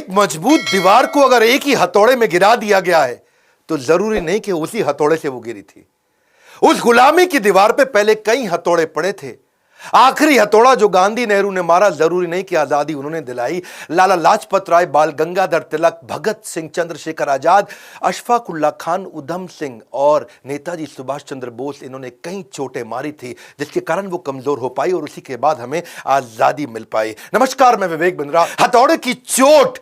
मजबूत दीवार को अगर एक ही हथौड़े में गिरा दिया गया है तो जरूरी नहीं कि उसी हथौड़े से वो गिरी थी। उस गुलामी की दीवार पे पहले कई हथौड़े पड़े थे। आखिरी हथौड़ा जो गांधी नेहरू ने मारा, जरूरी नहीं कि आजादी उन्होंने दिलाई। लाला लाजपत राय, बाल गंगाधर तिलक, भगत सिंह, चंद्रशेखर आजाद, अशफाक उल्लाह खान, उधम सिंह और नेताजी सुभाष चंद्र बोस, इन्होंने कई चोटें मारी थी जिसके कारण वो कमजोर हो पाई और उसी के बाद हमें आजादी मिल पाई। नमस्कार, मैं विवेक बिंद्रा। हथौड़े की चोट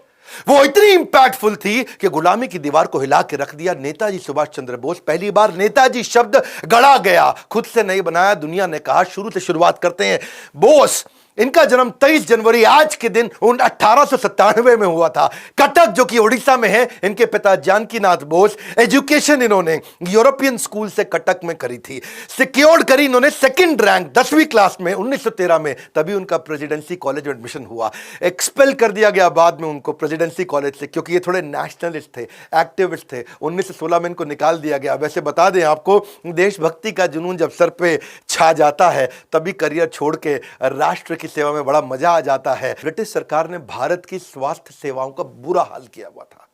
वो इतनी इंपैक्टफुल थी कि गुलामी की दीवार को हिला के रख दिया। नेताजी सुभाष चंद्र बोस, पहली बार नेताजी शब्द गढ़ा गया, खुद से नहीं बनाया। दुनिया ने कहा शुरू से शुरुआत करते हैं। बोस, इनका जन्म 23 जनवरी आज के दिन 1897 में हुआ था। कटक जो कि उड़ीसा में है। इनके पिता जानकीनाथ बोस। एजुकेशन इन्होंने यूरोपियन स्कूल से कटक में करी थी। सिक्योर्ड करी इन्होंने सेकंड रैंक 10वीं क्लास में 1913 में, तभी उनका प्रेसिडेंसी कॉलेज में एडमिशन हुआ। एक्सपेल कर दिया गया बाद में उनको प्रेसिडेंसी कॉलेज से, क्योंकि ये थोड़े नेशनलिस्ट थे, एक्टिविस्ट थे। 1916 में इनको निकाल दिया गया। वैसे बता दें आपको, देशभक्ति का जुनून जब सर पे छा जाता है तभी करियर छोड़ के राष्ट्र की सेवा में बड़ा मजा आ जाता है। ब्रिटिश सरकार ने भारत की स्वास्थ्य सेवाओं का बुरा हाल किया हुआ था।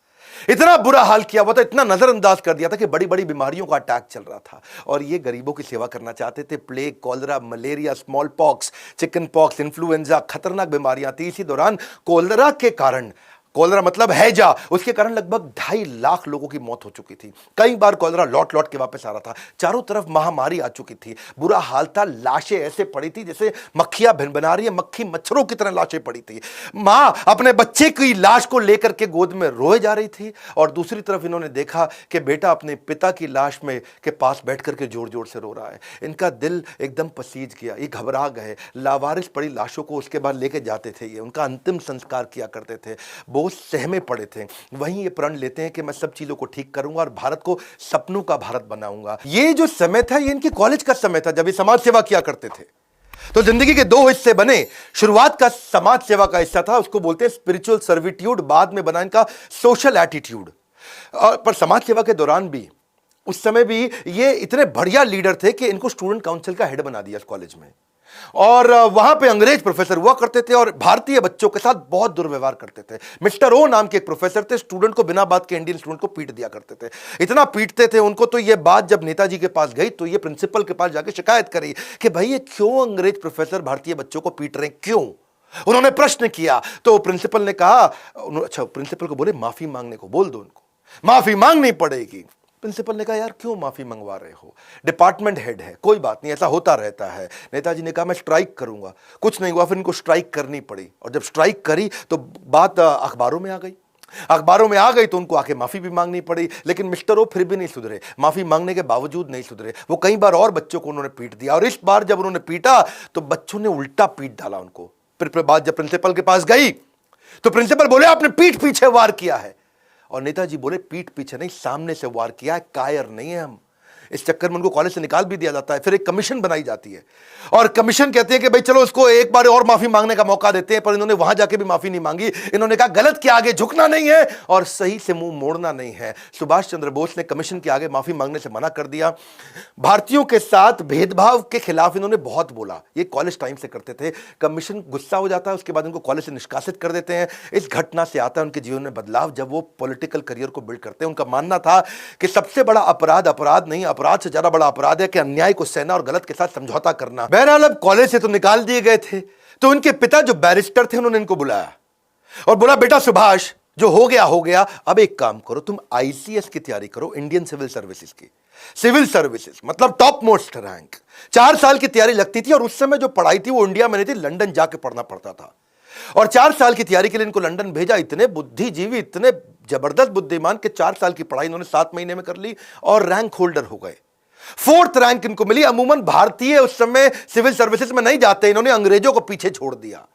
इतना बुरा हाल किया हुआ था, इतना नजरअंदाज कर दिया था कि बड़ी बड़ी बीमारियों का अटैक चल रहा था और ये गरीबों की सेवा करना चाहते थे। Plague, cholera, malaria, small pox, chicken pox, influenza, खतरनाक बीमारियां थी। इसी दौरान कोलरा के कारण, कोलरा मतलब हैजा, उसके कारण लगभग 2.5 लाख लोगों की मौत हो चुकी थी। कई बार कोलरा लौट लौट के वापस आ रहा था। चारों तरफ महामारी आ चुकी थी। बुरा हाल था। लाशें ऐसे पड़ी थी जैसे मक्खियां भिन बना रही है, मक्खी मच्छरों की तरह लाशें पड़ी थी। मां अपने बच्चे की लाश को लेकर के गोद में रोए जा रही थी और दूसरी तरफ इन्होंने देखा कि बेटा अपने पिता की लाश में के पास बैठ करके जोर जोर से रो रहा है। इनका दिल एकदम पसीज गया, ये घबरा गए। लावारिस पड़ी लाशों को उसके बाद लेके जाते थे। ये उनका अंतिम संस्कार किया करते थे। सहमे पड़े थे। वहीं ये प्रण लेते हैं कि मैं सब चीजों को ठीक करूंगा और भारत को सपनों का भारत बनाऊंगा। ये जो समय था, ये इनके कॉलेज का समय था जब ये समाज सेवा किया करते थे। तो जिंदगी के 2 हिस्से बने। शुरुआत का समाज सेवा का हिस्सा था, उसको बोलते हैं स्पिरिचुअल सर्विट्यूड। बाद में बना इनका सोशल एटीट्यूड। पर समाज सेवा के दौरान भी, उस समय भी ये इतने बढ़िया लीडर थे कि इनको स्टूडेंट काउंसिल का हेड बना दिया कॉलेज में। और वहां पे अंग्रेज प्रोफेसर हुआ करते थे और भारतीय बच्चों के साथ बहुत दुर्व्यवहार करते थे। मिस्टर ओ नाम के एक प्रोफेसर थे, स्टूडेंट को बिना बात के, इंडियन स्टूडेंट को पीट दिया करते थे। इतना पीटते थे उनको, तो ये बात जब नेताजी के पास गई तो ये प्रिंसिपल के पास जाके शिकायत करी कि भाई ये क्यों अंग्रेज प्रोफेसर भारतीय बच्चों को पीट रहे हैं, क्यों? उन्होंने प्रश्न किया तो प्रिंसिपल ने कहा, अच्छा, प्रिंसिपल को बोले माफी मांगने को बोल दो, उनको माफी मांगनी पड़ेगी। प्रिंसिपल ने कहा यार क्यों माफी मंगवा रहे हो, डिपार्टमेंट हेड है, कोई बात नहीं, ऐसा होता रहता है। नेताजी ने कहा मैं स्ट्राइक करूंगा। कुछ नहीं हुआ, फिर इनको स्ट्राइक करनी पड़ी और जब स्ट्राइक करी तो बात अखबारों में आ गई। अखबारों में आ गई तो उनको आके माफी भी मांगनी पड़ी। लेकिन मिस्टर ओ फिर भी नहीं सुधरे, माफी मांगने के बावजूद नहीं सुधरे। वो कई बार और बच्चों को उन्होंने पीट दिया और इस बार जब उन्होंने पीटा तो बच्चों ने उल्टा पीट डाला उनको। फिर बात जब प्रिंसिपल के पास गई तो प्रिंसिपल बोले आपने पीठ पीछे वार किया है। और नेताजी बोले पीठ पीछे नहीं, सामने से वार किया है, कायर नहीं है हम। इस चक्कर में उनको कॉलेज से निकाल भी दिया जाता है। फिर एक कमीशन बनाई जाती है और कमीशन कहते हैं कि भाई चलो उसको एक बार और माफी मांगने का मौका देते हैं। पर इन्होंने वहां जाके भी माफी नहीं मांगी। इन्होंने कहा गलत के आगे झुकना नहीं है और सही से मुंह मोड़ना नहीं है। सुभाष चंद्र बोस ने कमीशन के आगे माफी मांगने से मना कर दिया। भारतीयों के साथ भेदभाव के खिलाफ इन्होंने बहुत बोला। ये कॉलेज टाइम से करते थे। कमीशन गुस्सा हो जाता है, उसके बाद इनको कॉलेज से निष्कासित कर देते हैं। इस घटना से आता है उनके जीवन में बदलाव जब वो पॉलिटिकल करियर को बिल्ड करते हैं। उनका मानना था कि सबसे बड़ा अपराध अपराध नहीं, अपराध से ज्यादा बड़ा अपराध है कि अन्याय को सहना और गलत के साथ समझौता करना। बहरहाल अब कॉलेज से तो निकाल दिए गए थे, तो उनके पिता जो बैरिस्टर थे उन्होंने इनको बुलाया और बोला बेटा सुभाष, जो हो गया, अब एक काम करो, तुम आईसीएस की तैयारी करो, इंडियन सिविल सर्विसेज की। सिविल सर्विसेज मतलब टॉप मोस्ट रैंक। 4 साल की तैयारी लगती थी और उस समय जो पढ़ाई थी वो इंडिया में नहीं थी, लंदन जाके पढ़ना पड़ता था। और 4 साल की तैयारी के लिए इनको लंदन भेजा। इतने बुद्धिजीवी, इतने जबरदस्त बुद्धिमान के 4 साल की पढ़ाई इन्होंने 7 महीने में कर ली और रैंक होल्डर हो गए। 4th रैंक इनको मिली। अमूमन भारतीय उस समय सिविल सर्विसेज में नहीं जाते, इन्होंने अंग्रेजों को पीछे छोड़ दिया।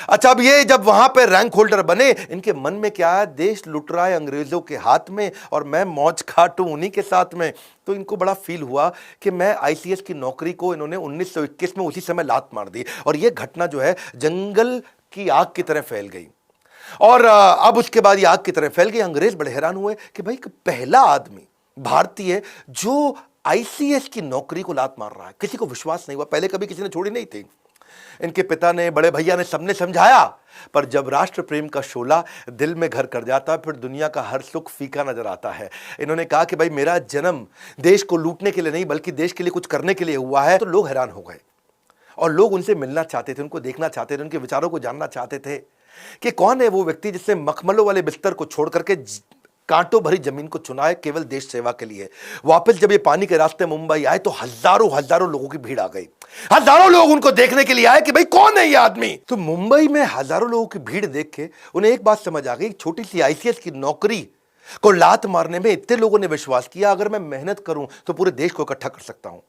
अच्छा, अब ये जब वहां पे रैंक होल्डर बने, इनके मन में क्या है, देश लुट रहा है अंग्रेजों के हाथ में और मैं मौज काटूं उन्हीं के साथ में। तो इनको बड़ा फील हुआ कि मैं आईसीएस की नौकरी को, इन्होंने 1921 में उसी समय लात मार दी और यह घटना जो है जंगल की आग की तरह फैल गई। और अब उसके बाद ये आग की तरह फैल गई। अंग्रेज बड़े हैरान हुए कि भाई पहला आदमी भारतीय जो आईसीएस की नौकरी को लात मार रहा है। किसी को विश्वास नहीं हुआ, पहले कभी किसी ने छोड़ी नहीं थी। इनके पिता ने, बड़े भैया ने, सबने समझाया, पर जब राष्ट्र प्रेम का शोला दिल में घर कर जाता, फिर दुनिया का हर सुख फीका नजर आता है। इन्होंने कहा कि भाई मेरा जन्म देश को लूटने के लिए नहीं बल्कि देश के लिए कुछ करने के लिए हुआ है। तो लोग हैरान हो गए और लोग उनसे मिलना चाहते थे, उनको देखना चाहते थे, उनके विचारों को जानना चाहते थे कि कौन है वो व्यक्ति जिसने मखमलों वाले बिस्तर को छोड़ करके कांटों भरी जमीन को चुना है केवल देश सेवा के लिए। वापस जब ये पानी के रास्ते मुंबई आए तो हजारों हजारों लोगों की भीड़ आ गई। हजारों लोग उनको देखने के लिए आए कि भाई कौन है ये आदमी। तो मुंबई में हजारों लोगों की भीड़ देख के उन्हें एक बात समझ आ गई, छोटी सी आईसीएस की नौकरी को लात मारने में इतने लोगों ने विश्वास किया, अगर मैं मेहनत करूं तो पूरे देश को इकट्ठा कर सकता हूं।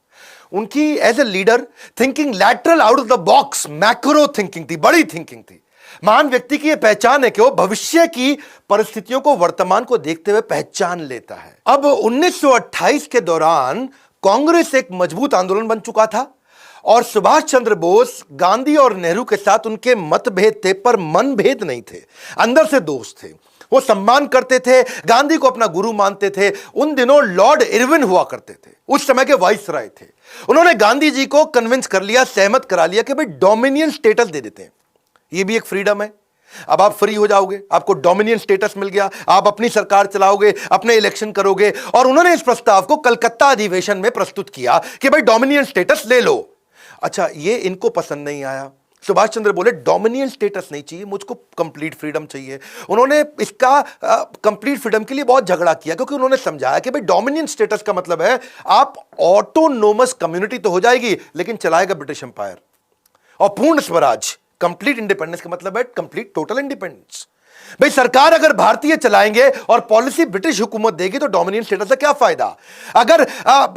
उनकी as a leader thinking lateral out of the box, macro thinking थी, बड़ी थिंकिंग थी। महान व्यक्ति की यह पहचान है कि वो भविष्य की परिस्थितियों को वर्तमान को देखते हुए पहचान लेता है। अब 1928 के दौरान कांग्रेस एक मजबूत आंदोलन बन चुका था और सुभाष चंद्र बोस, गांधी और नेहरू के साथ उनके मतभेद थे पर मनभेद नहीं थे, अंदर से दोस्त थे। वो सम्मान करते थे, गांधी को अपना गुरु मानते थे। उन दिनों लॉर्ड इरविन हुआ करते थे, उस समय के वाइसराय थे। उन्होंने गांधी जी को कन्विंस कर लिया, सहमत करा लिया कि भाई डोमिनियन स्टेटस दे देते हैं, ये भी एक फ्रीडम है। अब आप फ्री हो जाओगे, आपको डोमिनियन स्टेटस मिल गया, आप अपनी सरकार चलाओगे, अपने इलेक्शन करोगे। और उन्होंने इस प्रस्ताव को कलकत्ता अधिवेशन में प्रस्तुत किया कि भाई डोमिनियन स्टेटस ले लो। अच्छा, ये इनको पसंद नहीं आया। सुभाष चंद्र बोले डोमिनियन स्टेटस नहीं चाहिए, मुझको कंप्लीट फ्रीडम चाहिए। उन्होंने इसका कंप्लीट फ्रीडम के लिए बहुत झगड़ा किया, क्योंकि उन्होंने समझाया कि भाई डोमिनियन स्टेटस का मतलब है आप ऑटोनोमस कम्युनिटी तो हो जाएगी लेकिन चलाएगा ब्रिटिश एम्पायर, और पूर्ण स्वराज, कंप्लीट इंडिपेंडेंस का मतलब है कंप्लीट टोटल इंडिपेंडेंस। भाई सरकार अगर भारतीय चलाएंगे और पॉलिसी ब्रिटिश हुकूमत देगी तो डोमिनियन स्टेटस से क्या फायदा। अगर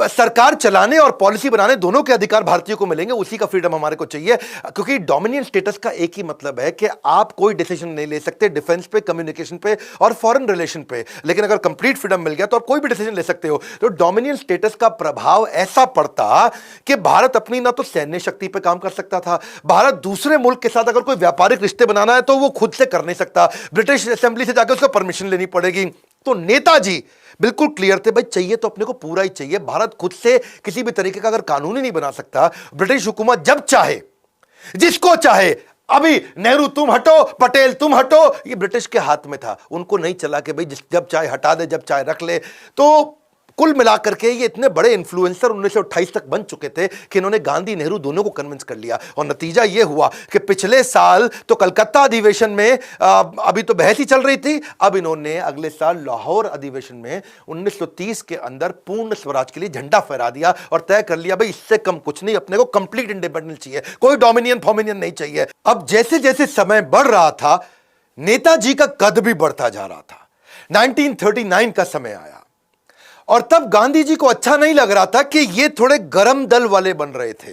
सरकार चलाने और पॉलिसी बनाने दोनों के अधिकार भारतीयों को मिलेंगे, उसी का फ्रीडम हमारे को चाहिए। क्योंकि डोमिनियन स्टेटस का एक ही मतलब है कि आप कोई डिसीजन नहीं ले सकते डिफेंस पे, कम्युनिकेशन पे और फॉरेन रिलेशन पे, लेकिन अगर कंप्लीट फ्रीडम मिल गया तो आप कोई भी डिसीजन ले सकते हो। तो डोमिनियन स्टेटस का प्रभाव ऐसा पड़ता कि भारत अपनी ना तो सैन्य शक्ति पे काम कर सकता था, भारत दूसरे मुल्क के साथ अगर कोई व्यापारिक रिश्ते बनाना है तो वो खुद से कर नहीं सकता, ब्रिटिश असेंबली से जाकर उसको परमिशन लेनी पड़ेगी। तो नेताजी बिल्कुल क्लियर थे, भाई चाहिए तो अपने को पूरा ही चाहिए। भारत खुद से किसी भी तरीके का अगर कानून ही नहीं बना सकता, ब्रिटिश हुकूमत जब चाहे जिसको चाहे, अभी नेहरू तुम हटो, पटेल तुम हटो, ये ब्रिटिश के हाथ में था। उनको नहीं चला कि भाई जब चाहे हटा दे, जब चाहे रख ले। तो कुल मिलाकर के ये इतने बड़े इन्फ्लुएंसर 1928 तक बन चुके थे कि इन्होंने गांधी नेहरू दोनों को कन्विंस कर लिया। और नतीजा ये हुआ कि पिछले साल तो कलकत्ता अधिवेशन में अभी तो बहस ही चल रही थी, अब इन्होंने अगले साल लाहौर अधिवेशन में 1930 के अंदर पूर्ण स्वराज के लिए झंडा फहरा दिया और तय कर लिया भाई इससे कम कुछ नहीं, अपने को कंप्लीट इंडिपेंडेंस चाहिए, कोई डोमिनियन फॉमिनियन नहीं चाहिए। अब जैसे जैसे समय बढ़ रहा था, नेताजी का कद भी बढ़ता जा रहा था। 1939 का समय आया और तब गांधी जी को अच्छा नहीं लग रहा था कि ये थोड़े गरम दल वाले बन रहे थे,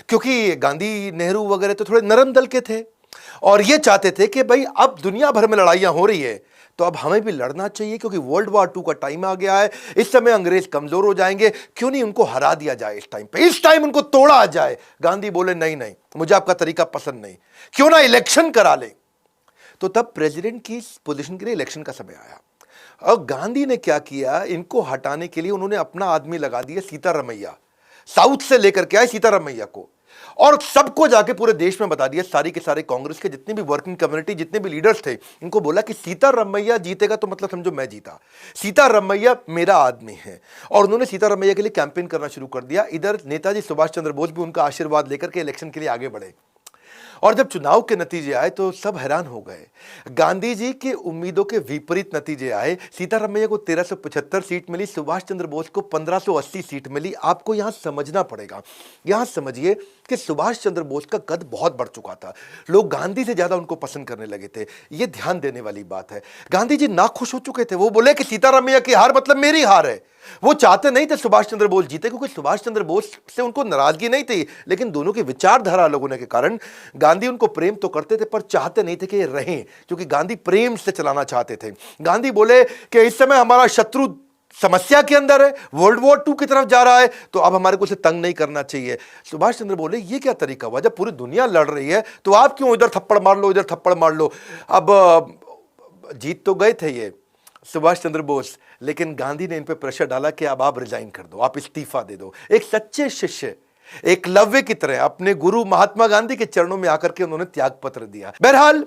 क्योंकि गांधी नेहरू वगैरह तो थोड़े नरम दल के थे और ये चाहते थे कि भाई अब दुनिया भर में लड़ाइयां हो रही है तो अब हमें भी लड़ना चाहिए, क्योंकि वर्ल्ड वॉर 2 का टाइम आ गया है। इस समय अंग्रेज कमजोर हो जाएंगे, क्यों नहीं उनको हरा दिया जाए इस टाइम पे, इस टाइम उनको तोड़ा जाए। गांधी बोले नहीं नहीं, मुझे आपका तरीका पसंद नहीं, क्यों ना इलेक्शन करा ले। तो तब प्रेसिडेंट की पोजीशन के लिए इलेक्शन का समय आया और गांधी ने क्या किया, इनको हटाने के लिए उन्होंने अपना आदमी लगा दिया, सीतारमैया, साउथ से लेकर के आए सीतारमैया को, और सबको जाके पूरे देश में बता दिया, सारी के सारे कांग्रेस के जितने भी वर्किंग कम्युनिटी, जितने भी लीडर्स थे, इनको बोला कि सीतारमैया जीतेगा तो मतलब समझो मैं जीता, सीतारमैया मेरा आदमी है। और उन्होंने सीतारमैया के लिए कैंपेन करना शुरू कर दिया। इधर नेताजी सुभाष चंद्र बोस भी उनका आशीर्वाद लेकर के इलेक्शन के लिए आगे बढ़े और जब चुनाव के नतीजे आए तो सब हैरान हो गए। गांधी जी की उम्मीदों के विपरीत नतीजे आए। सीतारमैया को 1375 सीट मिली, सुभाष चंद्र बोस को 1580 सीट मिली। आपको यहां समझना पड़ेगा, यहां समझिए कि सुभाष चंद्र बोस का कद बहुत बढ़ चुका था, लोग गांधी से ज्यादा उनको पसंद करने लगे थे। यह ध्यान देने वाली बात है। गांधी जी नाखुश हो चुके थे, वो बोले कि सीतारमैया की हार मतलब मेरी हार है। वो चाहते नहीं थे सुभाष चंद्र बोस जीते, क्योंकि सुभाष चंद्र बोस से उनको नाराजगी नहीं थी, लेकिन दोनों की विचारधारा अलग होने के कारण गांधी उनको प्रेम तो करते थे पर चाहते नहीं थे कि ये रहें, क्योंकि गांधी प्रेम से चलाना चाहते थे। गांधी बोले कि इस समय हमारा शत्रु समस्या के अंदर है, वर्ल्ड वॉर 2 की तरफ जा रहा है, तो अब हमारे को उसे तंग नहीं करना चाहिए। सुभाष चंद्र बोले ये क्या तरीका हुआ, जब पूरी दुनिया लड़ रही है तो आप क्यों इधर थप्पड़ मार लो, इधर थप्पड़ मार लो। अब जीत तो गए थे ये सुभाष चंद्र बोस, लेकिन गांधी ने इन पे प्रेशर डाला कि अब आप रिजाइन कर दो, आप इस्तीफा दे दो। एक सच्चे शिष्य एकलव्य की तरह अपने गुरु महात्मा गांधी के चरणों में आकर के उन्होंने त्याग पत्र दिया। बहरहाल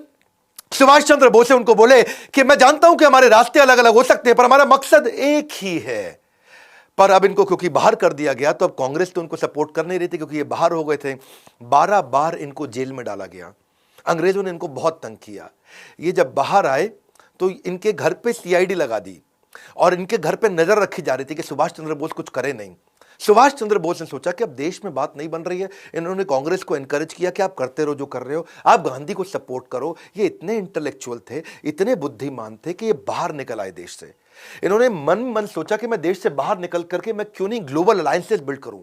सुभाष चंद्र बोस उनको बोले कि मैं जानता हूं कि हमारे रास्ते अलग अलग हो सकते हैं, पर हमारा मकसद एक ही है। पर अब इनको क्योंकि बाहर कर दिया गया, तो अब कांग्रेस तो उनको सपोर्ट कर नहीं रही थी, क्योंकि ये बाहर हो गए थे। 12 बार इनको जेल में डाला गया। अंग्रेजों ने इनको बहुत तंग किया। ये जब बाहर आए तो इनके घर पे सीआईडी लगा दी और इनके घर पे नजर रखी जा रही थी कि सुभाष चंद्र बोस कुछ करे नहीं। सुभाष चंद्र बोस ने सोचा कि अब देश में बात नहीं बन रही है। इन्होंने कांग्रेस को एनकरेज किया कि आप करते रहो जो कर रहे हो, आप गांधी को सपोर्ट करो। ये इतने इंटेलेक्चुअल थे, इतने बुद्धिमान थे कि ये बाहर निकल आए देश से। इन्होंने मन सोचा कि मैं देश से बाहर निकल करके मैं क्यों नहीं ग्लोबल अलायंसेस बिल्ड करूं,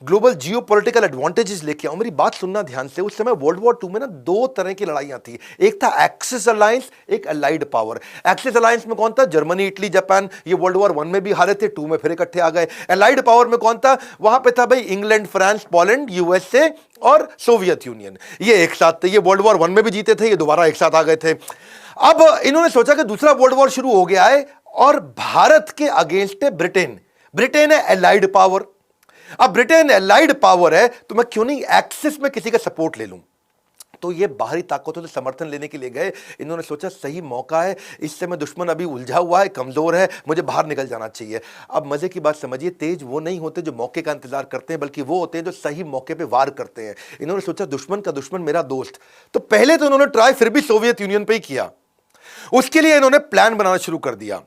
ग्लोबल जियोपॉलिटिकल एडवांटेजेस लेके आऊं। मेरी बात सुनना ध्यान से। उस समय वर्ल्ड वॉर 2 में ना 2 तरह की लड़ाइयां थी। एक था एक्सिस अलायंस, एक अलाइड पावर। एक्सिस अलायंस में कौन था? Germany, Italy, Japan. ये वर्ल्ड वॉर 1 में भी हारे थे, 2 में फिर इकट्ठे आ गए। अलाइड पावर में कौन था? वहां पे था भाई इंग्लैंड, फ्रांस, पोलैंड, यूएसए और सोवियत यूनियन। ये एक साथ थे। ये वर्ल्ड वॉर 1 में भी जीते थे, ये दोबारा एक साथ आ गए थे। अब इन्होंने सोचा कि दूसरा वर्ल्ड वॉर शुरू हो गया है और भारत के अगेंस्ट है ब्रिटेन। ब्रिटेन है एलाइड पावर। अब ब्रिटेन एलाइड पावर है, तो मैं क्यों नहीं एक्सिस में किसी का सपोर्ट ले लूं। तो ये बाहरी ताकतों से समर्थन लेने के लिए गए। इन्होंने सोचा सही मौका है, इस समय दुश्मन अभी उलझा हुआ है, कमजोर है, मुझे बाहर निकल जाना चाहिए। अब मजे की बात समझिए, तेज वो नहीं होते जो मौके का इंतजार करते हैं, बल्कि वो होते हैं जो सही मौके पे वार करते हैं। इन्होंने सोचा दुश्मन का दुश्मन मेरा दोस्त। तो पहले तो इन्होंने ट्राई फिर भी सोवियत यूनियन पे ही किया। उसके लिए इन्होंने प्लान बनाना शुरू कर दिया।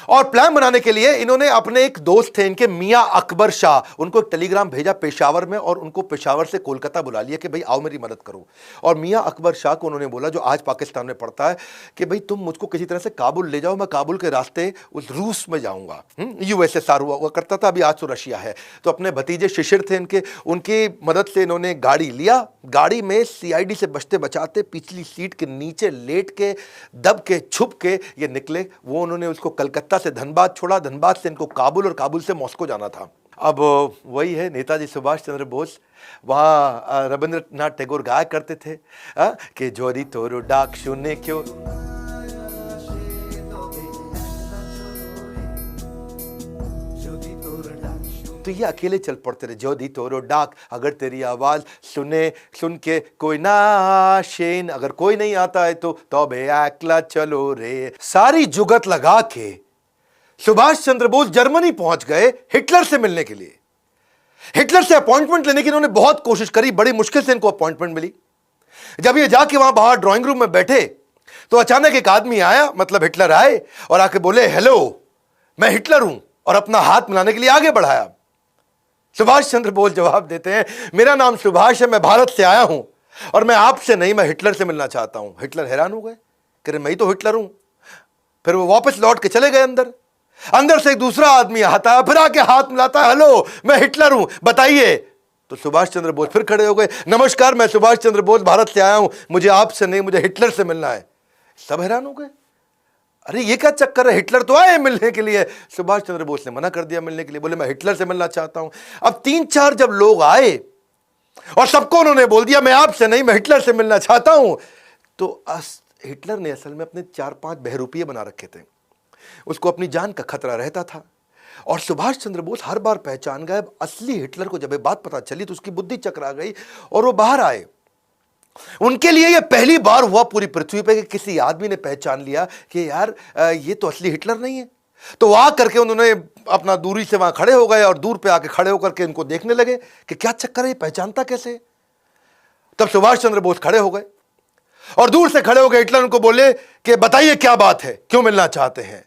और प्लान बनाने के लिए इन्होंने अपने एक दोस्त थे इनके, मियां अकबर शाह, उनको एक टेलीग्राम भेजा पेशावर में और उनको पेशावर से कोलकाता बुला लिया कि भाई आओ मेरी मदद करो। और मियां अकबर शाह को उन्होंने बोला, जो आज पाकिस्तान में पड़ता है, कि भाई तुम मुझको किसी तरह से काबुल ले जाओ, मैं काबुल के रास्ते उस रूस में जाऊंगा। यूएसएसआर हुआ करता था, अभी आज तो रशिया है। तो अपने भतीजे शिशिर थे इनके, उनकी मदद से इन्होंने गाड़ी लिया। गाड़ी में सीआईडी से बचते बचाते पिछली सीट के नीचे लेट के, दब के, छुप के ये निकले। वो उन्होंने उसको कलकत्ता से धनबाद छोड़ा, धनबाद से इनको काबुल और काबुल से मॉस्को जाना था। अब वही है, नेताजी सुभाष चंद्र बोस वहां रविंद्रनाथ टैगोर गाया करते थे कि जोरी तोरो डाक सुने क्यों। तो ये अकेले चल पड़ते रहे। जो दी तोरो डाक, अगर तेरी आवाज सुन के कोई ना शेन, अगर कोई नहीं आता है तो तबे एकला चलो रे। सारी जुगत लगा के सुभाष चंद्र बोस जर्मनी पहुंच गए हिटलर से मिलने के लिए। हिटलर से अपॉइंटमेंट लेने की इन्होंने बहुत कोशिश करी, बड़ी मुश्किल से इनको अपॉइंटमेंट मिली। जब ये जाके वहां बाहर ड्राइंग रूम में बैठे तो अचानक एक आदमी आया, मतलब हिटलर आए और आके बोले हेलो मैं हिटलर हूं, और अपना हाथ मिलाने के लिए आगे बढ़ाया। सुभाष चंद्र बोस जवाब देते हैं मेरा नाम सुभाष है, मैं भारत से आया हूं और मैं आपसे नहीं, मैं हिटलर से मिलना चाहता हूं। हिटलर हैरान हो गए, कह रहे मैं ही तो हिटलर हूं। फिर वो वापस लौट के चले गए अंदर। अंदर से एक दूसरा आदमी आता है, फिर आके हाथ मिलाता है, हेलो मैं हिटलर हूं, बताइए। तो सुभाष चंद्र बोस फिर खड़े हो गए, नमस्कार मैं सुभाष चंद्र बोस भारत से आया हूं, मुझे आपसे नहीं, मुझे हिटलर से मिलना है। सब हैरान हो गए, अरे ये क्या चक्कर है, हिटलर तो आए मिलने के लिए। सुभाष चंद्र बोस ने मना कर दिया मिलने के लिए, बोले मैं हिटलर से मिलना चाहता हूं। अब 3-4 जब लोग आए और सबको उन्होंने बोल दिया मैं आपसे नहीं, मैं हिटलर से मिलना चाहता हूं, तो हिटलर ने असल में अपने 4-5 बहरूपिये बना रखे थे। उसको अपनी जान का खतरा रहता था और सुभाष चंद्र बोस हर बार पहचान गए। असली हिटलर को जब ये बात पता चली तो उसकी बुद्धि चकरा गई और वो बाहर आए। उनके लिए यह पहली बार हुआ पूरी पृथ्वी पे कि किसी आदमी ने पहचान लिया कि यार ये तो असली हिटलर नहीं है। तो वहां करके उन्होंने अपना दूरी से वहां खड़े हो गए और दूर पे आके खड़े होकर के इनको देखने लगे कि क्या चक्कर है, ये पहचानता कैसे। तब सुभाष चंद्र बोस खड़े हो गए और दूर से खड़े हो गए हिटलर उनको बोले कि बताइए क्या बात है, क्यों मिलना चाहते हैं।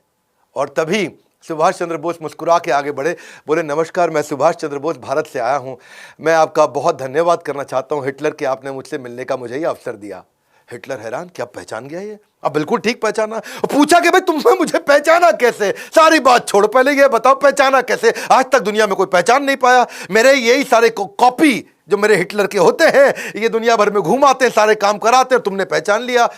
और तभी सुभाष चंद्र बोस मुस्कुरा के आगे बढ़े, बोले नमस्कार मैं सुभाष चंद्र बोस भारत से आया हूं, मैं आपका बहुत धन्यवाद करना चाहता हूं हिटलर कि आपने मुझसे मिलने का मुझे ही अवसर दिया। हिटलर हैरान, क्या पहचान गया ये? अब बिल्कुल ठीक पहचाना। पूछा कि भाई तुमने मुझे पहचाना कैसे? सारी बात छोड़, पहले ये बताओ पहचाना कैसे? आज तक दुनिया में कोई पहचान नहीं पाया। मेरे यही सारे कॉपी जो मेरे हिटलर के होते हैं, ये दुनिया भर में घूमाते हैं, सारे काम कराते हैं, तुमने पहचान लिया।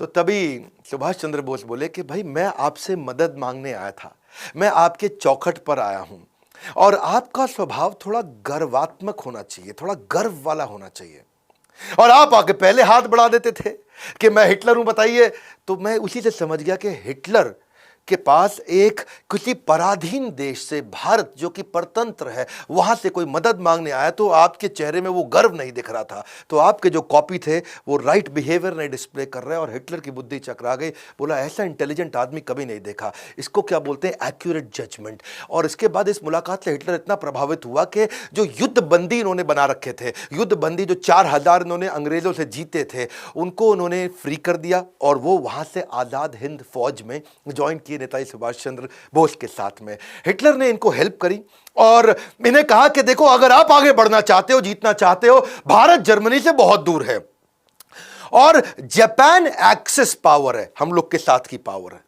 तो तभी सुभाष चंद्र बोस बोले कि भाई मैं आपसे मदद मांगने आया था, मैं आपके चौखट पर आया हूं और आपका स्वभाव थोड़ा गर्वात्मक होना चाहिए, थोड़ा गर्व वाला होना चाहिए। और आप आके पहले हाथ बढ़ा देते थे कि मैं हिटलर हूं, बताइए। तो मैं उसी से समझ गया कि हिटलर के पास एक किसी पराधीन देश से, भारत जो कि परतंत्र है, वहां से कोई मदद मांगने आया तो आपके चेहरे में वो गर्व नहीं दिख रहा था। तो आपके जो कॉपी थे वो राइट बिहेवियर नहीं डिस्प्ले कर रहे, और हिटलर की बुद्धि चकरा गई। बोला ऐसा इंटेलिजेंट आदमी कभी नहीं देखा। इसको क्या बोलते हैं, एक्यूरेट जजमेंट। और इसके बाद इस मुलाकात से हिटलर इतना प्रभावित हुआ कि जो युद्ध बंदी इन्होंने बना रखे थे, युद्ध बंदी जो 4000 इन्होंने अंग्रेजों से जीते थे, उनको उन्होंने फ्री कर दिया और वो वहां से आजाद हिंद फौज में ज्वाइन किए नेताजी सुभाष चंद्र बोस के साथ में। हिटलर ने इनको हेल्प करी और इन्हें कहा कि देखो, अगर आप आगे बढ़ना चाहते हो, जीतना चाहते हो, भारत जर्मनी से बहुत दूर है और जापान एक्सेस पावर है, हम लोग के साथ की पावर है।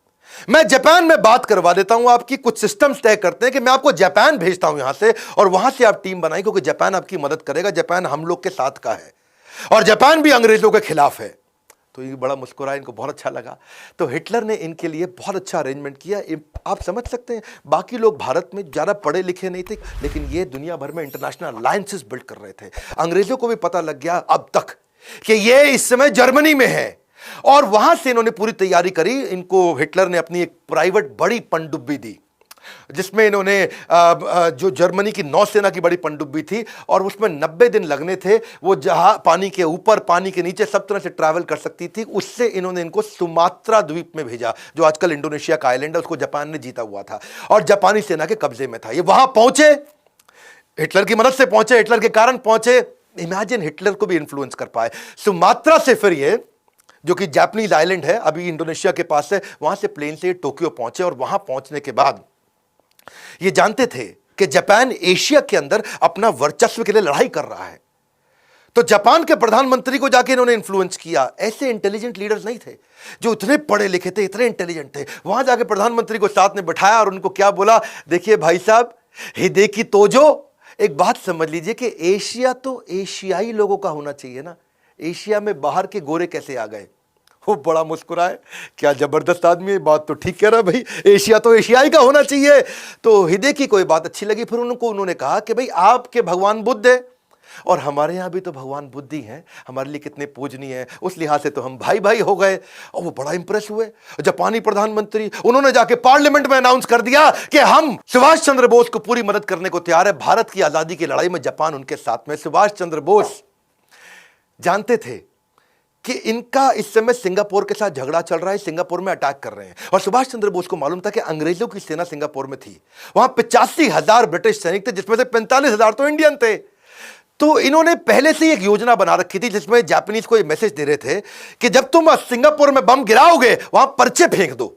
मैं जापान में बात करवा देता हूं आपकी, कुछ सिस्टम्स तय करते हैं कि मैं आपको जापान भेजता हूं यहां से, और वहां से आप टीम बनाई, क्योंकि जापान आपकी मदद करेगा। जापान हम लोग के साथ का है और जापान भी अंग्रेजों के खिलाफ है। तो ये बड़ा मुस्कुराया, इनको बहुत अच्छा लगा। तो हिटलर ने इनके लिए बहुत अच्छा अरेंजमेंट किया। आप समझ सकते हैं, बाकी लोग भारत में ज़्यादा पढ़े लिखे नहीं थे, लेकिन ये दुनिया भर में इंटरनेशनल अलायंसेस बिल्ड कर रहे थे। अंग्रेजों को भी पता लग गया अब तक कि ये इस समय जर्मनी में है, और वहां से इन्होंने पूरी तैयारी करी। इनको हिटलर ने अपनी एक प्राइवेट बड़ी पनडुब्बी दी, जिसमें इन्होंने जो जर्मनी की नौसेना की बड़ी पनडुब्बी थी, और उसमें 90 दिन लगने थे। वो जहां पानी के ऊपर, पानी के नीचे सब तरह से ट्रैवल कर सकती थी। उससे इन्होंने इनको सुमात्रा द्वीप में भेजा, जो आजकल इंडोनेशिया का आइलैंड है, उसको जापान ने जीता हुआ था और जापानी सेना के कब्जे में था। ये वहां पहुंचे, हिटलर की मदद से पहुंचे, हिटलर के कारण पहुंचे। इमेजिन, हिटलर को भी इन्फ्लुएंस कर पाए। सुमात्रा से फिर ये, जो कि जापानीज आइलैंड है, अभी इंडोनेशिया के पास है, वहां से प्लेन से टोक्यो पहुंचे। और वहां पहुंचने के बाद ये जानते थे कि जापान एशिया के अंदर अपना वर्चस्व के लिए लड़ाई कर रहा है। तो जापान के प्रधानमंत्री को जाके इन्होंने इन्फ्लुएंस किया। ऐसे इंटेलिजेंट लीडर्स नहीं थे जो इतने पढ़े लिखे थे, इतने इंटेलिजेंट थे। वहां जाके प्रधानमंत्री को साथ में बैठाया और उनको क्या बोला, देखिए भाई साहब, हिदेकी तोजो, एक बात समझ लीजिए कि एशिया तो एशियाई लोगों का होना चाहिए ना, एशिया में बाहर के गोरे कैसे आ गए। वो बड़ा मुस्कुराए, क्या जबरदस्त आदमी है, बात तो ठीक कह रहा है भाई, एशिया तो एशियाई का होना चाहिए। तो हिदेकी को ये बात अच्छी लगी। फिर उन्होंने कहा कि भाई आपके भगवान बुद्ध है और हमारे यहाँ भी तो भगवान बुद्ध ही हैं, हमारे लिए कितने पूजनीय है, उस लिहाज से तो हम भाई भाई हो गए। और वो बड़ा इंप्रेस हुए जापानी प्रधानमंत्री। उन्होंने जाके पार्लियामेंट में अनाउंस कर दिया कि हम सुभाष चंद्र बोस को पूरी मदद करने को तैयार है। भारत की आजादी की लड़ाई में जापान उनके साथ में। सुभाष चंद्र बोस जानते थे कि इनका इस समय सिंगापुर के साथ झगड़ा चल रहा है, सिंगापुर में अटैक कर रहे हैं, और सुभाष चंद्र बोस को मालूम था कि अंग्रेजों की सेना सिंगापुर में थी। वहां 85,000 ब्रिटिश सैनिक थे, जिसमें से 45,000 तो इंडियन थे। तो इन्होंने पहले से एक योजना बना रखी थी, जिसमें जापानीज को ये मैसेज दे रहे थे कि जब तुम सिंगापुर में बम गिराओगे, वहां पर्चे फेंक दो,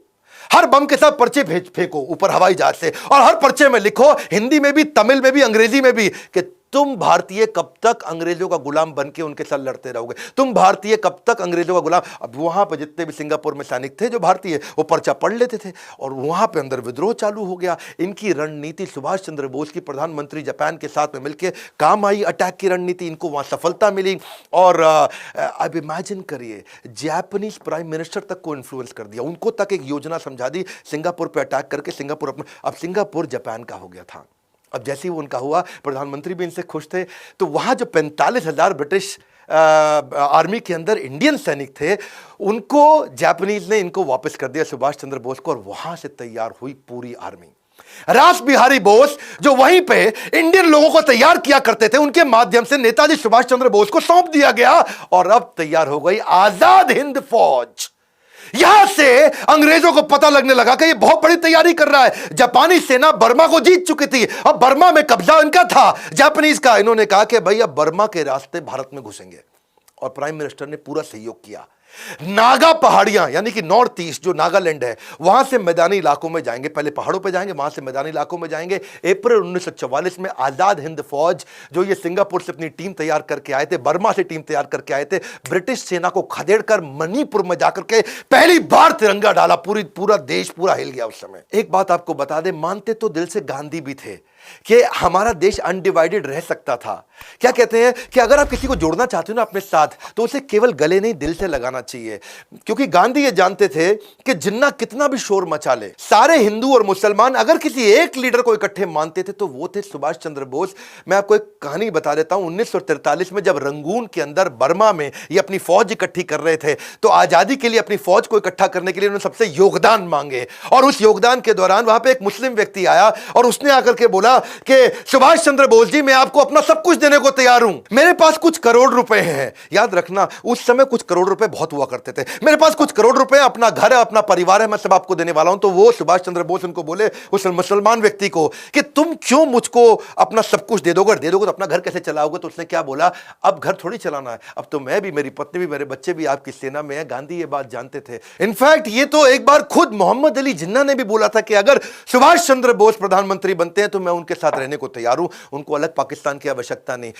हर बम के साथ पर्चे फेंको ऊपर हवाई जहाज से, और हर पर्चे में लिखो, हिंदी में भी, तमिल में भी, अंग्रेजी में भी, कि तुम भारतीय कब तक अंग्रेजों का गुलाम बन के उनके साथ लड़ते रहोगे, तुम भारतीय कब तक अंग्रेजों का गुलाम। अब वहां पर जितने भी सिंगापुर में सैनिक थे जो भारतीय, वो पर्चा पढ़ लेते थे, और वहां पे अंदर विद्रोह चालू हो गया। इनकी रणनीति सुभाष चंद्र बोस की प्रधानमंत्री जापान के साथ में मिलकर काम आई। अटैक की रणनीति, इनको वहां सफलता मिली। और अब इमेजिन करिए, जापानीज प्राइम मिनिस्टर तक को इन्फ्लुएंस कर दिया, उनको तक एक योजना समझा दी सिंगापुर पर अटैक करके। सिंगापुर अब सिंगापुर जापान का हो गया था। अब जैसे ही वो उनका हुआ, प्रधानमंत्री भी इनसे खुश थे। तो वहां जो 45,000 ब्रिटिश आर्मी के अंदर इंडियन सैनिक थे, उनको जापानीज ने इनको वापस कर दिया, सुभाष चंद्र बोस को, और वहां से तैयार हुई पूरी आर्मी। रास बिहारी बोस जो वहीं पे इंडियन लोगों को तैयार किया करते थे, उनके माध्यम से नेताजी सुभाष चंद्र बोस को सौंप दिया गया, और अब तैयार हो गई आजाद हिंद फौज। यहां से अंग्रेजों को पता लगने लगा कि ये बहुत बड़ी तैयारी कर रहा है। जापानी सेना बर्मा को जीत चुकी थी, अब बर्मा में कब्जा इनका था, जापानीज का। इन्होंने कहा कि भाई अब बर्मा के रास्ते भारत में घुसेंगे, और प्राइम मिनिस्टर ने पूरा सहयोग किया। नागा पहाड़ियां, यानी कि नॉर्थ ईस्ट जो नागालैंड है, वहां से मैदानी इलाकों में जाएंगे, पहले पहाड़ों पे जाएंगे, वहां से मैदानी इलाकों में जाएंगे। अप्रैल 1944 में आजाद हिंद फौज, जो ये सिंगापुर से अपनी टीम तैयार करके आए थे, बर्मा से टीम तैयार करके आए थे, ब्रिटिश सेना को खदेड़कर मणिपुर में जाकर के पहली बार तिरंगा डाला। पूरा देश पूरा हिल गया उस समय। एक बात आपको बता दें, मानते तो दिल से गांधी भी थे कि हमारा देश अनडिवाइडेड रह सकता था। क्या कहते हैं कि अगर आप किसी को जोड़ना चाहते हो ना अपने साथ, तो उसे केवल गले नहीं, दिल से लगाना चाहिए, क्योंकि गांधी ये जानते थे कि जिन्ना कितना भी शोर मचा ले, सारे हिंदू और मुसलमान अगर किसी एक लीडर को इकट्ठे मानते थे तो वो थे सुभाष चंद्र बोस। मैं आपको एक कहानी बता देता हूं। 1943 में जब रंगून के अंदर बर्मा में ये अपनी फौज इकट्ठी कर रहे थे तो आजादी के लिए अपनी फौज को इकट्ठा करने के लिए उन्होंने सबसे योगदान मांगे, और उस योगदान के दौरान वहां पे एक मुस्लिम व्यक्ति आया और उसने आकर के बोला कि सुभाष चंद्र बोस जी, मैं आपको अपना सब कुछ देने को तैयार हूं, मेरे पास कुछ करोड़ रुपए हैं। याद रखना, उस समय कुछ करोड़ रुपए बहुत हुआ करते थे। मेरे पास कुछ करोड़ रुपए, अपना घर है, अपना परिवार है, मैं सब आपको देने वाला हूं। तो वो सुभाष चंद्र बोस उनको बोले, उस मुसलमान व्यक्ति को, कि तुम क्यों मुझको अपना सब कुछ दे दोगे तो अपना घर कैसे चलाओगे? तो उसने क्या बोला, अब घर थोड़ी चलाना है, अब तो मैं भी, मेरी पत्नी भी, मेरे बच्चे भी आपकी सेना में है। गांधी ये बात जानते थे। इनफैक्ट ये तो एक बार खुद मोहम्मद अली जिन्ना ने भी बोला था कि अगर सुभाष चंद्र बोस प्रधानमंत्री बनते हैं तो मैं उनके साथ रहने को तैयार हूं, उनको अलग पाकिस्तान की आवश्यकता नहीं।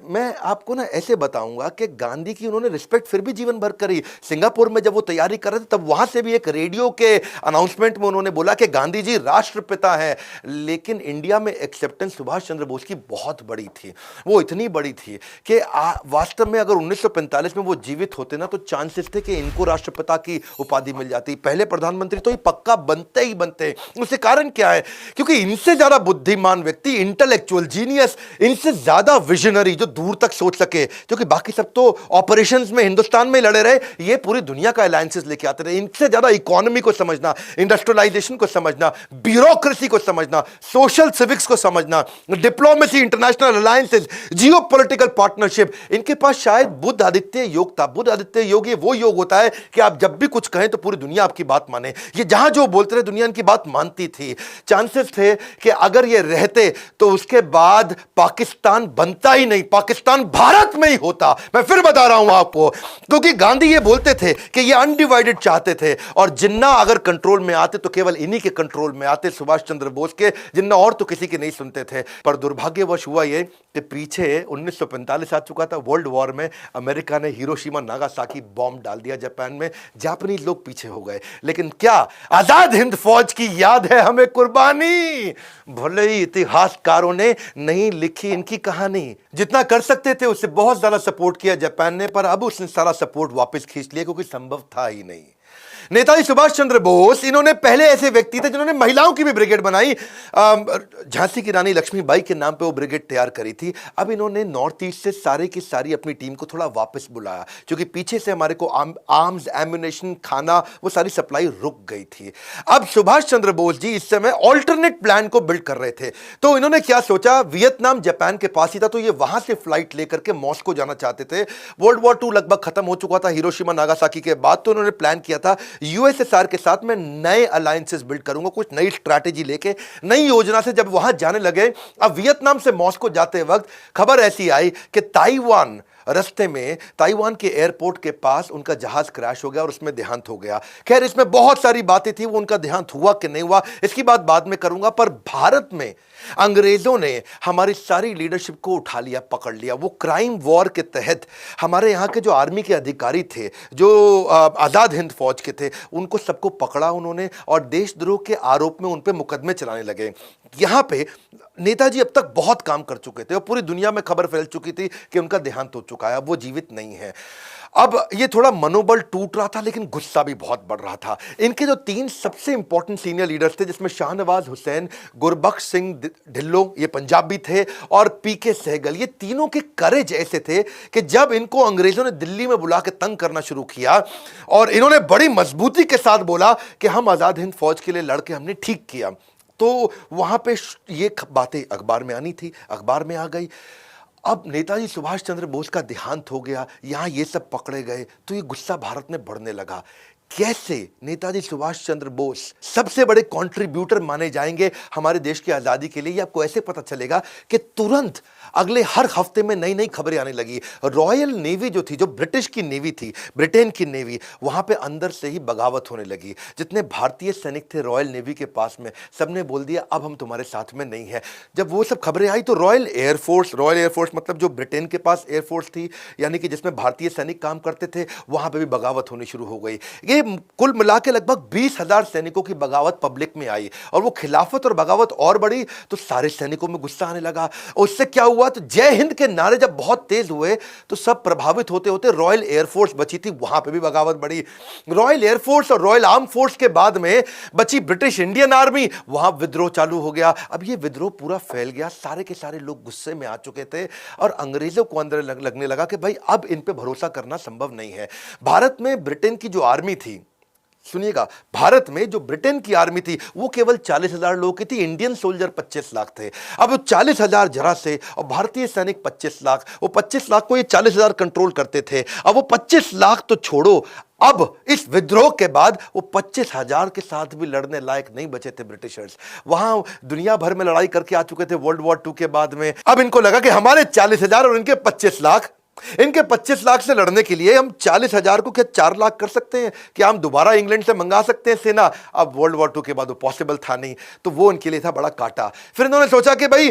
मैं आपको ना ऐसे बताऊंगा कि गांधी की उन्होंने रिस्पेक्ट फिर भी जीवन भर करी। सिंगापुर में जब वो तैयारी कर रहे थे तब वहां से भी एक रेडियो के अनाउंसमेंट में उन्होंने बोला कि गांधी जी राष्ट्रपिता है। लेकिन इंडिया में एक्सेप्टेंस सुभाष चंद्र बोस की बहुत बड़ी थी, वो इतनी बड़ी थी कि वास्तव में अगर 1945 में वो जीवित होते ना तो चांसेस थे कि इनको राष्ट्रपिता की उपाधि मिल जाती। पहले प्रधानमंत्री तो ये पक्का बनते ही बनते। उसके कारण क्या है, क्योंकि इनसे ज्यादा बुद्धिमान व्यक्ति, इंटेलेक्चुअल जीनियस, इनसे ज्यादा विजनरी जो दूर तक सोच सके, क्योंकि बाकी सब तो ऑपरेशंस में हिंदुस्तान में लड़े रहे, ये पूरी दुनिया का अलायंसेस लेके आते रहे। इनसे ज्यादा इकोनॉमी को समझना, इंडस्ट्रियलाइजेशन को समझना, ब्यूरोक्रेसी को समझना, सोशल सिविक्स को समझना, डिप्लोमेसी, इंटरनेशनल अलायंसेस, जियो पॉलिटिकल पार्टनरशिप, इनके पास शायद बुद्ध आदित्य योग था। बुद्ध आदित्य योग ये वो योग होता है कि आप जब भी कुछ कहें तो पूरी दुनिया आपकी बात माने। ये जहां जो बोलते रहे दुनिया इनकी बात मानती थी। चांसेस थे कि अगर ये रहते तो उसके बाद पाकिस्तान बनता ही नहीं, पाकिस्तान भारत में ही होता। मैं फिर बता रहा हूं आपको, क्योंकि गांधी ये बोलते थे कि ये अनडिवाइडेड चाहते थे, और जिन्ना अगर कंट्रोल में आते तो केवल इन्हीं के कंट्रोल में आते, सुभाष चंद्र बोस के। जिन्ना और तो किसी की नहीं सुनते थे। पर दुर्भाग्यवश हुआ ये कि पीछे 1945 आ चुका था, वर्ल्ड वॉर में अमेरिका ने हिरोशिमा नागासाकी बॉम्ब डाल दिया जापान में, जापानीज लोग पीछे हो गए। लेकिन क्या आजाद हिंद फौज की याद है हमें कुर्बानी? भले ही इतिहासकारों ने नहीं लिखी इनकी कहानी, जितना कर सकते थे उससे बहुत ज्यादा सपोर्ट किया जापान ने, पर अब उसने सारा सपोर्ट वापस खींच लिया क्योंकि संभव था ही नहीं। नेताजी सुभाष चंद्र बोस, इन्होंने पहले ऐसे व्यक्ति थे जिन्होंने महिलाओं की भी ब्रिगेड बनाई। झांसी की रानी लक्ष्मीबाई के नाम पे वो ब्रिगेड तैयार करी थी। अब इन्होंने नॉर्थ ईस्ट से सारे की सारी अपनी टीम को थोड़ा वापस बुलाया, क्योंकि पीछे से हमारे को आर्म्स, एम्युनिशन, खाना, वो सारी सप्लाई रुक गई थी। अब सुभाष चंद्र बोस जी इस समय ऑल्टरनेट प्लान को बिल्ड कर रहे थे। तो इन्होंने क्या सोचा, वियतनाम जापान के पास ही था, तो ये वहां से फ्लाइट लेकर के मॉस्को जाना चाहते थे। वर्ल्ड वॉर 2 लगभग खत्म हो चुका था हिरोशिमा नागासाकी के बाद। तो उन्होंने प्लान किया था यूएसएसआर के साथ मैं नए अलायंसेस बिल्ड करूंगा, कुछ नई स्ट्रैटेजी लेके, नई योजना से। जब वहां जाने लगे, अब वियतनाम से मॉस्को जाते वक्त खबर ऐसी आई कि ताइवान, रास्ते में ताइवान के एयरपोर्ट के पास उनका जहाज क्रैश हो गया और उसमें देहांत हो गया। खैर, इसमें बहुत सारी बातें थी, वो उनका देहांत हुआ कि नहीं हुआ इसकी बात बाद में करूंगा। पर भारत में अंग्रेजों ने हमारी सारी लीडरशिप को उठा लिया, पकड़ लिया। वो क्राइम वॉर के तहत हमारे यहाँ के जो आर्मी के अधिकारी थे, जो आजाद हिंद फौज के थे, उनको सबको पकड़ा उन्होंने और देशद्रोह के आरोप में उन पे मुकदमे चलाने लगे। यहाँ पे नेताजी अब तक बहुत काम कर चुके थे और पूरी दुनिया में खबर फैल चुकी थी कि उनका देहांत हो चुका है, अब वो जीवित नहीं है। अब ये थोड़ा मनोबल टूट रहा था, लेकिन गुस्सा भी बहुत बढ़ रहा था। इनके जो 3 सबसे इंपॉर्टेंट सीनियर लीडर्स थे, जिसमें शाहनवाज हुसैन, गुरबख्श सिंह ढिल्लों, ये पंजाबी थे, और पीके सहगल, ये तीनों के करेज ऐसे थे कि जब इनको अंग्रेजों ने दिल्ली में बुला के तंग करना शुरू किया और इन्होंने बड़ी मजबूती के साथ बोला कि हम आजाद हिंद फौज के लिए लड़के हमने ठीक किया, तो वहां पे ये बातें अखबार में आनी थी, अखबार में आ गई। अब नेताजी सुभाष चंद्र बोस का देहांत हो गया, यहां ये सब पकड़े गए, तो ये गुस्सा भारत में बढ़ने लगा। कैसे नेताजी सुभाष चंद्र बोस सबसे बड़े कंट्रीब्यूटर माने जाएंगे हमारे देश की आजादी के लिए, ये आपको ऐसे पता चलेगा कि तुरंत अगले हर हफ्ते में नई नई खबरें आने लगी। रॉयल नेवी जो थी, जो ब्रिटिश की नेवी थी, ब्रिटेन की नेवी, वहां पे अंदर से ही बगावत होने लगी। जितने भारतीय सैनिक थे रॉयल नेवी के पास में, सबने बोल दिया अब हम तुम्हारे साथ में नहीं है। जब वो सब खबरें आई तो रॉयल एयरफोर्स मतलब जो ब्रिटेन के पास एयरफोर्स थी, यानी कि जिसमें भारतीय सैनिक काम करते थे, वहां पर भी बगावत होनी शुरू हो गई। ये कुल मिला के लगभग 20,000 सैनिकों की बगावत पब्लिक में आई और वो खिलाफत और बगावत और बढ़ी तो सारे सैनिकों में गुस्सा आने लगा। उससे क्या हुआ, तो जय हिंद के नारे जब बहुत तेज हुए तो सब प्रभावित होते होते रॉयल एयरफोर्स बची थी, वहां पे भी बगावत बढ़ी। रॉयल एयरफोर्स और रॉयल आर्म फोर्स के बाद में बची ब्रिटिश इंडियन आर्मी, वहां विद्रोह चालू हो गया। अब ये विद्रोह पूरा फैल गया, सारे के सारे लोग गुस्से में आ चुके थे और अंग्रेजों को अंदर लगने लगा कि भाई अब इन पे भरोसा करना संभव नहीं है। भारत में ब्रिटेन की जो आर्मी थी, सुनिएगा, भारत में जो ब्रिटेन की आर्मी थी वो केवल 40,000 लोगों की थी, इंडियन सोल्जर 25 लाख थे। अब वो 40,000 जरा से और भारतीय सैनिक 25 लाख, वो 25 लाख को ये 40,000 कंट्रोल करते थे। अब वो 25 लाख तो छोड़ो, अब इस विद्रोह के बाद वो 25,000 के साथ भी लड़ने लायक नहीं बचे थे ब्रिटिशर्स। वहां दुनिया भर में लड़ाई करके आ चुके थे वर्ल्ड वॉर 2 के बाद में। अब इनको लगा कि हमारे 40,000 और इनके 25 लाख, इनके 25 लाख से लड़ने के लिए हम 40,000 को क्या 4 लाख कर सकते हैं, क्या हम दोबारा इंग्लैंड से मंगा सकते हैं सेना। अब वर्ल्ड वॉर 2 के बाद वो पॉसिबल था नहीं, तो वो उनके लिए था बड़ा काटा। फिर इन्होंने सोचा कि भाई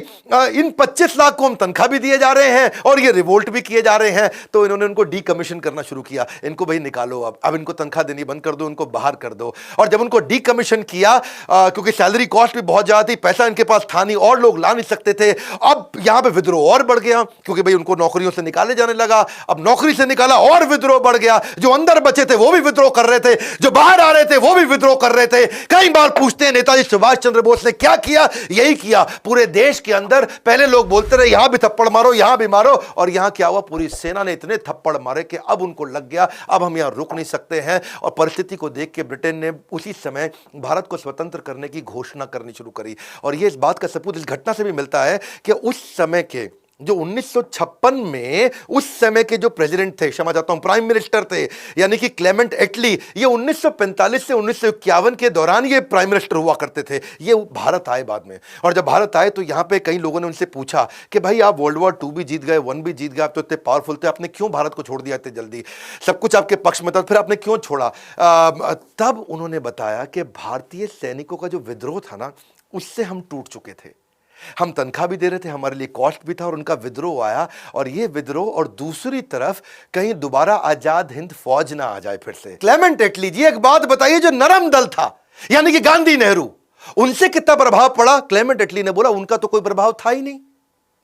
इन 25 लाख को हम तनख्वाह भी दिए जा रहे हैं और ये रिवोल्ट भी किए जा रहे हैं, तो इन्होंने उनको डीकमीशन करना शुरू किया। इनको भाई निकालो, अब इनको तनख्वाह देनी बंद कर दो, इनको बाहर कर दो। और जब उनको डीकमीशन किया, क्योंकि सैलरी कॉस्ट भी बहुत ज्यादा थी, पैसा इनके पास था नहीं और लोग ला नहीं सकते थे, अब यहां पे विद्रोह और बढ़ गया क्योंकि भाई उनको नौकरियों से निकाले जाने लगा। अब नौकरी से निकाला और विद्रोह बढ़ गया, जो अंदर बचे थे वो भी विद्रोह कर रहे थे, जो बाहर आ रहे थे वो भी विद्रोह कर रहे थे। कई बार पूछते हैं नेताजी सुभाष चंद्र बोस ने क्या किया, यही किया। पूरे देश के अंदर पहले लोग बोलते रहे यहां भी थप्पड़ मारो, यहां भी मारो, और यहां क्या हुआ, पूरी सेना ने इतने थप्पड़ मारे कि अब उनको लग गया अब हम यहां रुक नहीं सकते हैं। और परिस्थिति को देख के ब्रिटेन ने उसी समय भारत को स्वतंत्र करने की घोषणा करनी शुरू करी। और यह इस बात का सबूत इस घटना से भी मिलता है कि उस समय के जो 1956 में उस समय के जो प्रेसिडेंट थे, क्षमा चाहता हूं, प्राइम मिनिस्टर थे, यानी कि क्लेमेंट एटली, ये 1945 से 1951 के दौरान ये प्राइम मिनिस्टर हुआ करते थे। ये भारत आए बाद में, और जब भारत आए तो यहां पे कई लोगों ने उनसे पूछा कि भाई आप वर्ल्ड वॉर 2 भी जीत गए, 1 भी जीत गए, आप तो इतने पावरफुल थे, आपने क्यों भारत को छोड़ दिया इतने जल्दी, सब कुछ आपके पक्ष में था, फिर आपने क्यों छोड़ा। तब उन्होंने बताया कि भारतीय सैनिकों का जो विद्रोह था ना, उससे हम टूट चुके थे, हम तनख्वाह भी दे रहे थे, हमारे लिए कॉस्ट भी था, और उनका विद्रोह आया, और ये विद्रोह, और दूसरी तरफ कहीं दोबारा आजाद हिंद फौज ना आ जाए फिर से। क्लेमेंट एटली जी, एक बात बताइए, जो नरम दल था यानी कि गांधी नेहरू, उनसे कितना प्रभाव पड़ा। क्लेमेंट एटली ने बोला उनका तो कोई प्रभाव था ही नहीं।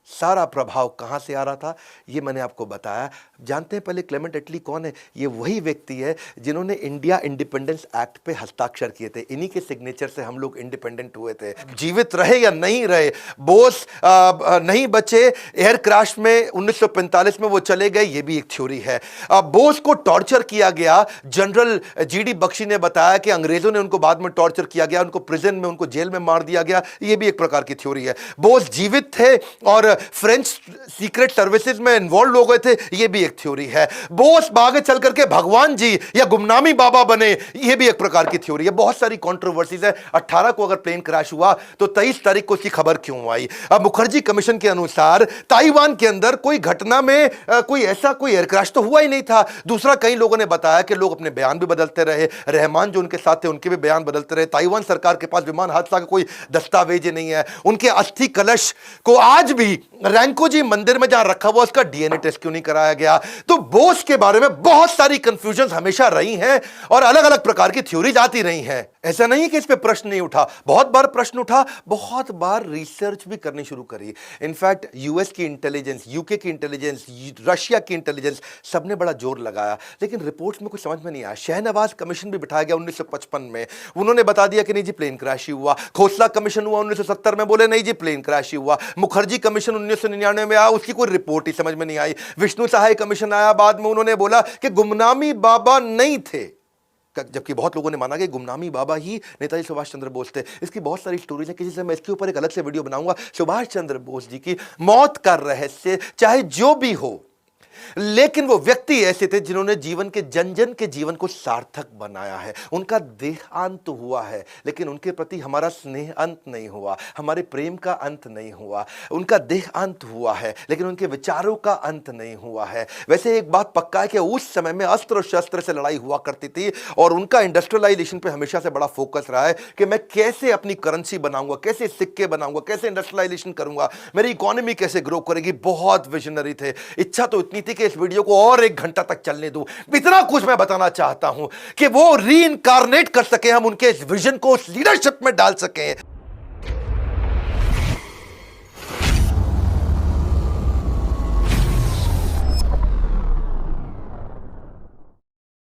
सारा प्रभाव कहां से आ रहा था ये मैंने आपको बताया। जानते हैं पहले क्लेमेंट एटली कौन है? ये वही व्यक्ति है जिन्होंने इंडिया इंडिपेंडेंस एक्ट पे हस्ताक्षर किए थे। इन्हीं के सिग्नेचर से हम लोग इंडिपेंडेंट हुए थे। जीवित रहे या नहीं रहे, बोस नहीं बचे, एयर क्रैश में 1945 में वो चले गए, ये भी एक थ्योरी है। बोस को टॉर्चर किया गया, जनरल जीडी बख्शी ने बताया कि अंग्रेजों ने उनको बाद में टॉर्चर किया गया, उनको प्रिजन में, उनको जेल में मार दिया गया, ये भी एक प्रकार की थ्योरी है। बोस जीवित थे और फ्रेंच सीक्रेट सर्विसेज में इन्वॉल्व हो गए थे, यह भी एक थ्योरी है। बोस आगे चल करके भगवान जी या गुमनामी बाबा बने, यह भी एक प्रकार की थ्योरी है। बहुत सारी कंट्रोवर्सीज है। 18 को अगर प्लेन क्रैश हुआ तो 23 तारीख को उसकी खबर क्यों आई? अब मुखर्जी कमीशन के अनुसार ताइवान के अंदर कोई घटना में कोई एयर क्रैश तो हुआ ही नहीं था। दूसरा, कई लोगों ने बताया कि लोग अपने बयान भी बदलते रहे, रहमान जो उनके साथ थे उनके भी बयान बदलते रहे। ताइवान सरकार के पास विमान हादसा का कोई दस्तावेज नहीं है। उनके अस्थि कलश को आज भी रैंकोजी मंदिर में जहां रखा हुआ उसका डीएनए टेस्ट क्यों नहीं कराया गया? तो बोस के बारे में बहुत सारी कंफ्यूजन हमेशा रही हैं और अलग अलग प्रकार की थ्योरीज आती रही हैं। ऐसा नहीं कि इस पे प्रश्न नहीं उठा, बहुत बार प्रश्न उठा, बहुत बार रिसर्च भी करनी शुरू करी। इनफैक्ट यूएस की इंटेलिजेंस, यूके की इंटेलिजेंस, रशिया की इंटेलिजेंस, सबने बड़ा जोर लगाया, लेकिन रिपोर्ट्स में कुछ समझ में नहीं आया। शहनवाज कमीशन भी बिठाया गया 1955 में, उन्होंने बता दिया कि नहीं जी प्लेन क्रैश ही हुआ। खोसला कमीशन हुआ 1970 में, बोले नहीं जी प्लेन क्रैश ही हुआ। मुखर्जी कमीशन 1999 में आया, उसकी कोई रिपोर्ट ही समझ में नहीं आई। विष्णु सहाय कमीशन आया बाद में, उन्होंने बोला कि गुमनामी बाबा नहीं थे, जबकि बहुत लोगों ने माना कि गुमनामी बाबा ही नेताजी सुभाष चंद्र बोस थे। इसकी बहुत सारी स्टोरीज है, किसी से मैं इसके ऊपर एक अलग से वीडियो बनाऊंगा। सुभाष चंद्र बोस जी की मौत का रहस्य चाहे जो भी हो, लेकिन वो व्यक्ति ऐसे थे जिन्होंने जीवन के जन जन के जीवन को सार्थक बनाया है। उनका देहांत तो हुआ है, लेकिन उनके प्रति हमारा स्नेह अंत नहीं हुआ, हमारे प्रेम का अंत नहीं हुआ। उनका देहांत हुआ है, लेकिन उनके विचारों का अंत नहीं हुआ है। वैसे एक बात पक्का है कि उस समय में अस्त्र और शस्त्र से लड़ाई हुआ करती थी, और उनका इंडस्ट्रियलाइजेशन पे हमेशा से बड़ा फोकस रहा है कि मैं कैसे अपनी करेंसी बनाऊंगा, कैसे सिक्के बनाऊंगा, कैसे इंडस्ट्रियलाइजेशन करूंगा, मेरी इकोनॉमी कैसे ग्रो करेगी। बहुत विजनरी थे, इच्छा तो इतनी थी कि इस वीडियो को और 1 घंटा तक चलने दूं। इतना कुछ मैं बताना चाहता हूं कि वो री इनकारनेट कर सके, हम उनके इस विजन को उस लीडरशिप में डाल सकें।